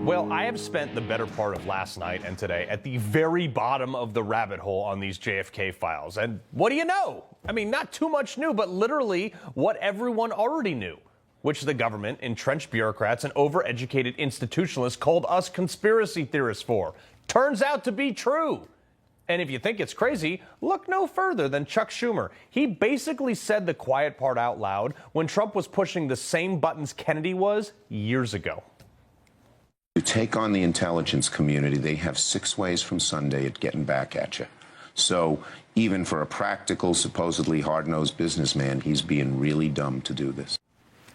Well, I have spent the better part of last night and today at the very bottom of the rabbit hole on these JFK files. And what do you know? I mean, not too much new, but literally what everyone already knew, which the government, entrenched bureaucrats, and overeducated institutionalists called us conspiracy theorists for. Turns out to be true. And if you think it's crazy, look no further than Chuck Schumer. He basically said the quiet part out loud when Trump was pushing the same buttons Kennedy was years ago. To take on the intelligence community, they have 6 ways from Sunday at getting back at you. So even for a practical, supposedly hard-nosed businessman, he's being really dumb to do this.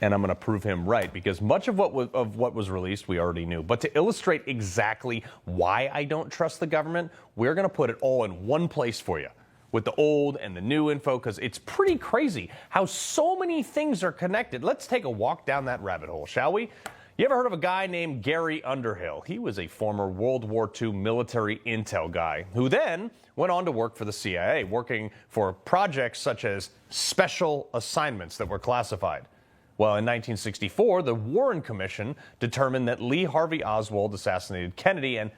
And I'm going to prove him right, because much of what was released we already knew. But to illustrate exactly why I don't trust the government, we're going to put it all in one place for you, with the old and the new info, because it's pretty crazy how so many things are connected. Let's take a walk down that rabbit hole, shall we? You ever heard of a guy named Gary Underhill? He was a former World War II military intel guy who then went on to work for the CIA, working for projects such as special assignments that were classified. Well, in 1964, the Warren Commission determined that Lee Harvey Oswald assassinated Kennedy and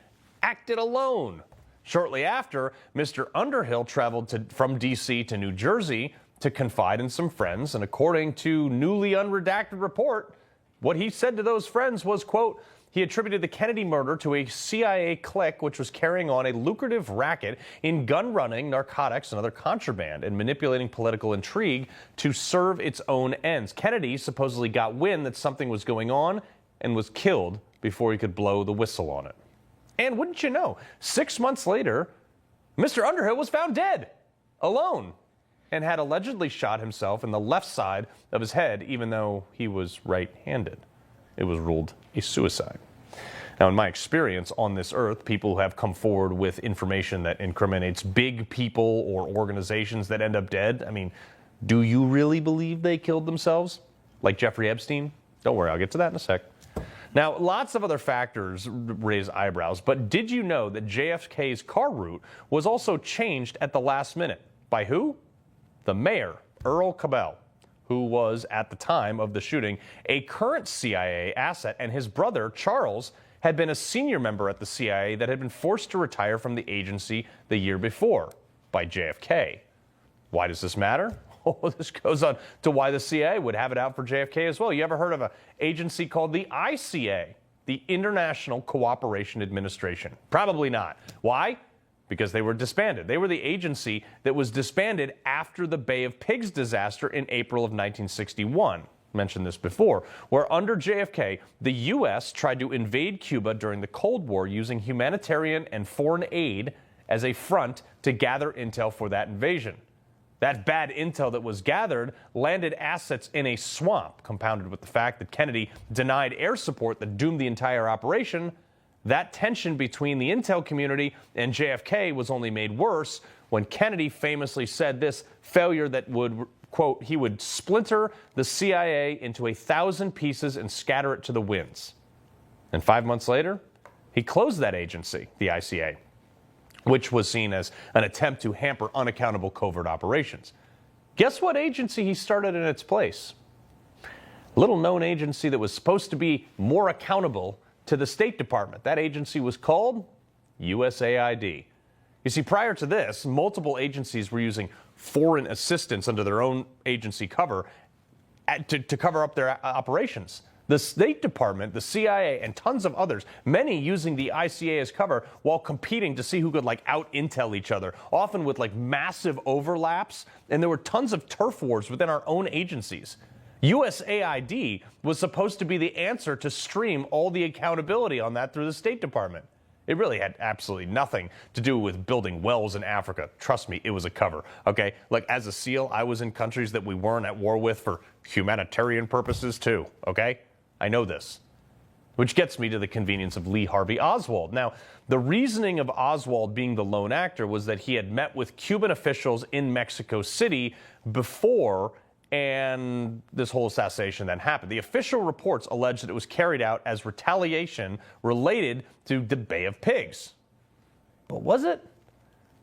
acted alone. Shortly after, Mr. Underhill traveled from D.C. to New Jersey to confide in some friends, and according to newly unredacted report, what he said to those friends was, quote, he attributed the Kennedy murder to a CIA clique which was carrying on a lucrative racket in gun running, narcotics, and other contraband, and manipulating political intrigue to serve its own ends. Kennedy supposedly got wind that something was going on and was killed before he could blow the whistle on it. And wouldn't you know, 6 months later, Mr. Underhill was found dead, alone, and had allegedly shot himself in the left side of his head, even though he was right-handed. It was ruled a suicide. Now, in my experience on this earth, people who have come forward with information that incriminates big people or organizations that end up dead, I mean, do you really believe they killed themselves? Like Jeffrey Epstein? Don't worry, I'll get to that in a sec. Now, lots of other factors raise eyebrows, but did you know that JFK's car route was also changed at the last minute? By who? The mayor, Earl Cabell, who was, at the time of the shooting, a current CIA asset, and his brother, Charles, had been a senior member at the CIA that had been forced to retire from the agency the year before by JFK. Why does this matter? Well, this goes on to why the CIA would have it out for JFK as well. You ever heard of an agency called the ICA, the International Cooperation Administration? Probably not. Why? Because they were disbanded. They were the agency that was disbanded after the Bay of Pigs disaster in April of 1961. Mentioned this before, where under JFK, the U.S. tried to invade Cuba during the Cold War using humanitarian and foreign aid as a front to gather intel for that invasion. That bad intel that was gathered landed assets in a swamp, compounded with the fact that Kennedy denied air support that doomed the entire operation. That tension between the intel community and JFK was only made worse when Kennedy famously said this failure that would, quote, he would splinter the CIA into 1,000 pieces and scatter it to the winds. And 5 months later, he closed that agency, the ICA, which was seen as an attempt to hamper unaccountable covert operations. Guess what agency he started in its place? A little-known agency that was supposed to be more accountable to the State Department. That agency was called USAID. You see, prior to this, multiple agencies were using foreign assistance under their own agency cover to cover up their operations. The State Department, the CIA, and tons of others, many using the ICA as cover while competing to see who could out-intel each other, often with massive overlaps, and there were tons of turf wars within our own agencies. USAID was supposed to be the answer to stream all the accountability on that through the State Department. It really had absolutely nothing to do with building wells in Africa. Trust me, it was a cover, okay? As a SEAL, I was in countries that we weren't at war with for humanitarian purposes too, okay? I know this. Which gets me to the convenience of Lee Harvey Oswald. Now, the reasoning of Oswald being the lone actor was that he had met with Cuban officials in Mexico City before and this whole assassination then happened. The official reports allege that it was carried out as retaliation related to the Bay of Pigs. But was it?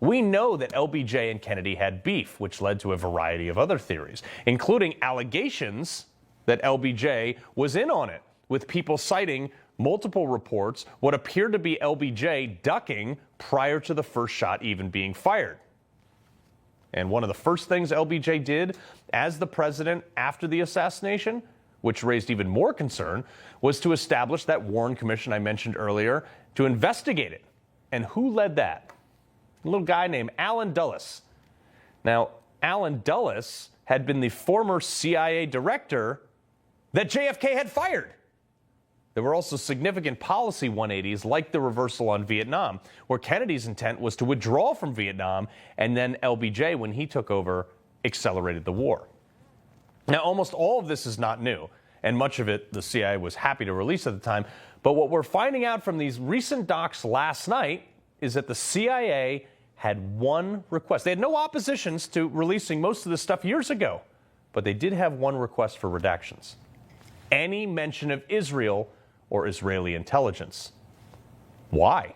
We know that LBJ and Kennedy had beef, which led to a variety of other theories, including allegations that LBJ was in on it, with people citing multiple reports what appeared to be LBJ ducking prior to the first shot even being fired. And one of the first things LBJ did as the president after the assassination, which raised even more concern, was to establish that Warren Commission I mentioned earlier to investigate it. And who led that? A little guy named Allen Dulles. Now, Allen Dulles had been the former CIA director that JFK had fired. There were also significant policy 180s, like the reversal on Vietnam, where Kennedy's intent was to withdraw from Vietnam, and then LBJ, when he took over, accelerated the war. Now, almost all of this is not new, and much of it the CIA was happy to release at the time. But what we're finding out from these recent docs last night is that the CIA had one request. They had no oppositions to releasing most of this stuff years ago, but they did have one request for redactions: any mention of Israel or Israeli intelligence. Why?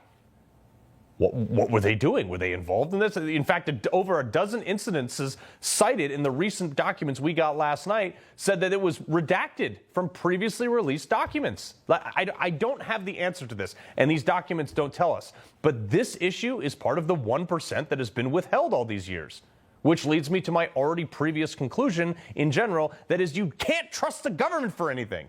What were they doing? Were they involved in this? In fact, over a dozen incidences cited in the recent documents we got last night said that it was redacted from previously released documents. I don't have the answer to this, and these documents don't tell us. But this issue is part of the 1% that has been withheld all these years, which leads me to my already previous conclusion in general, that is, you can't trust the government for anything.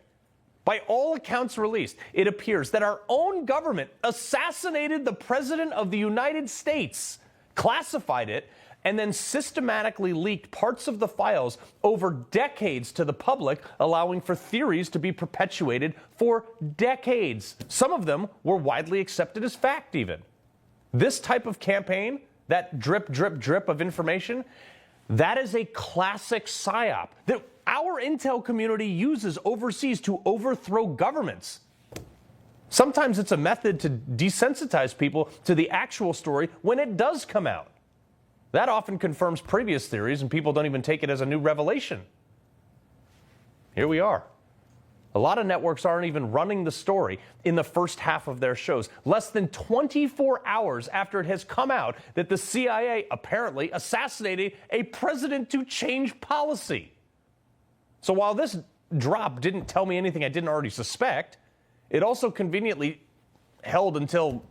By all accounts released, it appears that our own government assassinated the President of the United States, classified it, and then systematically leaked parts of the files over decades to the public, allowing for theories to be perpetuated for decades. Some of them were widely accepted as fact even. This type of campaign, that drip, drip, drip of information, that is a classic psyop that our intel community uses overseas to overthrow governments. Sometimes it's a method to desensitize people to the actual story when it does come out. That often confirms previous theories, and people don't even take it as a new revelation. Here we are. A lot of networks aren't even running the story in the first half of their shows, less than 24 hours after it has come out that the CIA apparently assassinated a president to change policy. So while this drop didn't tell me anything I didn't already suspect, it also conveniently held until,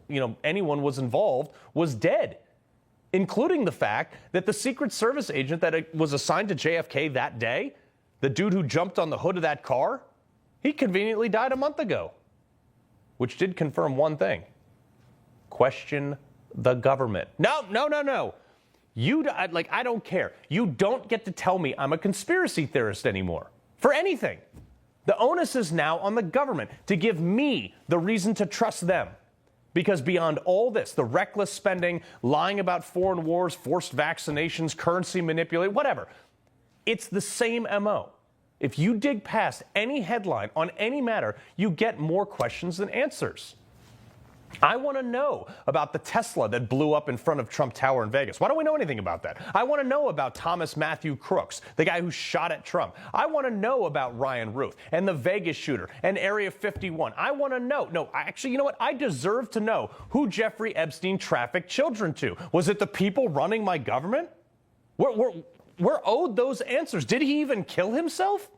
anyone was involved was dead, including the fact that the Secret Service agent that was assigned to JFK that day, the dude who jumped on the hood of that car, he conveniently died a month ago, which did confirm one thing: question the government. No. I don't care. You don't get to tell me I'm a conspiracy theorist anymore for anything. The onus is now on the government to give me the reason to trust them. Because beyond all this, the reckless spending, lying about foreign wars, forced vaccinations, currency manipulation, whatever, it's the same MO. If you dig past any headline on any matter, you get more questions than answers. I want to know about the Tesla that blew up in front of Trump Tower in Vegas. Why don't we know anything about that? I want to know about Thomas Matthew Crooks, the guy who shot at Trump. I want to know about Ryan Ruth and the Vegas shooter and Area 51. I want to know. No, actually, you know what? I deserve to know who Jeffrey Epstein trafficked children to. Was it the people running my government? We're owed those answers. Did he even kill himself?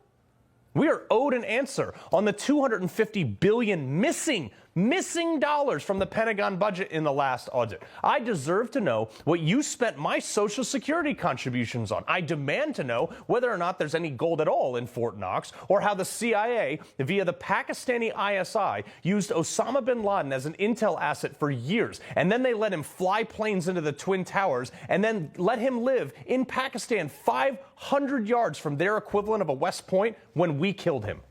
We are owed an answer on the $250 billion missing dollars from the Pentagon budget in the last audit. I deserve to know what you spent my Social Security contributions on. I demand to know whether or not there's any gold at all in Fort Knox, or how the CIA, via the Pakistani ISI, used Osama bin Laden as an intel asset for years, and then they let him fly planes into the Twin Towers, and then let him live in Pakistan 500 yards from their equivalent of a West Point when we killed him.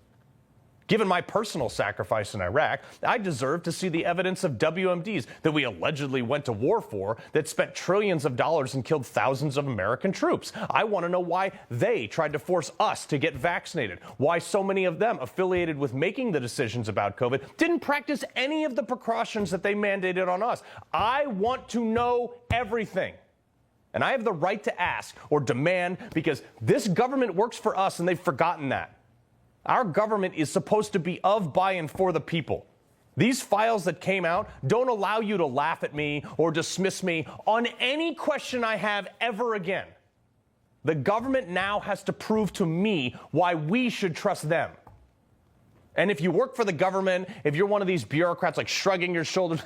Given my personal sacrifice in Iraq, I deserve to see the evidence of WMDs that we allegedly went to war for, that spent trillions of dollars and killed thousands of American troops. I want to know why they tried to force us to get vaccinated, why so many of them affiliated with making the decisions about COVID didn't practice any of the precautions that they mandated on us. I want to know everything. And I have the right to ask or demand, because this government works for us and they've forgotten that. Our government is supposed to be of, by, and for the people. These files that came out don't allow you to laugh at me or dismiss me on any question I have ever again. The government now has to prove to me why we should trust them. And if you work for the government, if you're one of these bureaucrats like shrugging your shoulders,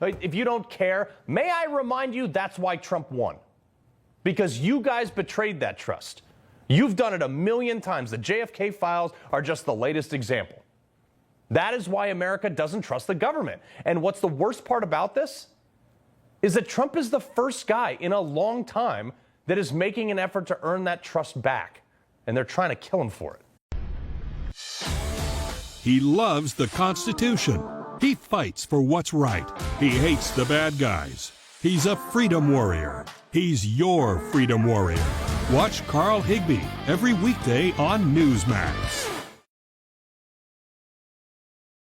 if you don't care, may I remind you that's why Trump won. Because you guys betrayed that trust. You've done it a million times. The JFK files are just the latest example. That is why America doesn't trust the government. And what's the worst part about this is that Trump is the first guy in a long time that is making an effort to earn that trust back. And they're trying to kill him for it. He loves the Constitution. He fights for what's right. He hates the bad guys. He's a freedom warrior. He's your freedom warrior. Watch Carl Higbie every weekday on Newsmax.